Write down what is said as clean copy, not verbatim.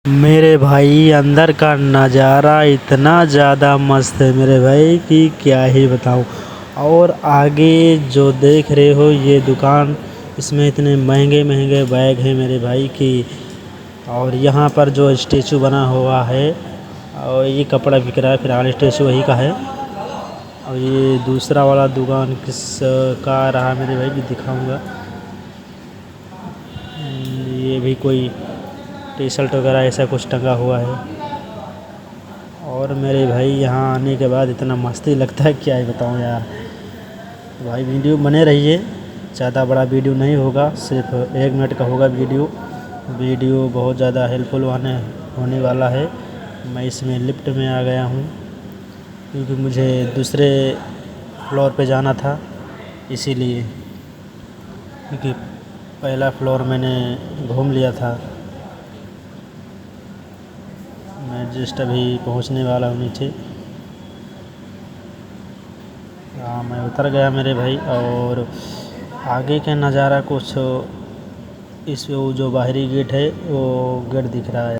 मेरे भाई अंदर का नज़ारा इतना ज़्यादा मस्त है मेरे भाई कि क्या ही बताऊँ। और आगे जो देख रहे हो ये दुकान, इसमें इतने महंगे महंगे बैग हैं मेरे भाई की। और यहाँ पर जो स्टेचू बना हुआ है और ये कपड़ा बिक रहा है, फिलहाल स्टेचू वही का है। और ये दूसरा वाला दुकान किस का रहा मेरे भाई, भी दिखाऊंगा। ये भी कोई टी शर्ट वगैरह ऐसा कुछ टंगा हुआ है। और मेरे भाई यहाँ आने के बाद इतना मस्ती लगता है, क्या ही बताऊँ यार। तो भाई वीडियो बने रहिए, ज़्यादा बड़ा वीडियो नहीं होगा, सिर्फ 1 मिनट का होगा वीडियो बहुत ज़्यादा हेल्पफुल होने वाला है। मैं इसमें लिफ्ट में आ गया हूँ क्योंकि मुझे दूसरे फ्लोर पे जाना था, इसीलिए। क्योंकि पहला फ्लोर मैंने घूम लिया था। मैं जस्ट अभी पहुंचने वाला हूँ नीचे। हाँ, मैं उतर गया मेरे भाई। और आगे का नज़ारा कुछ इस वो जो बाहरी गेट है वो गेट दिख रहा है।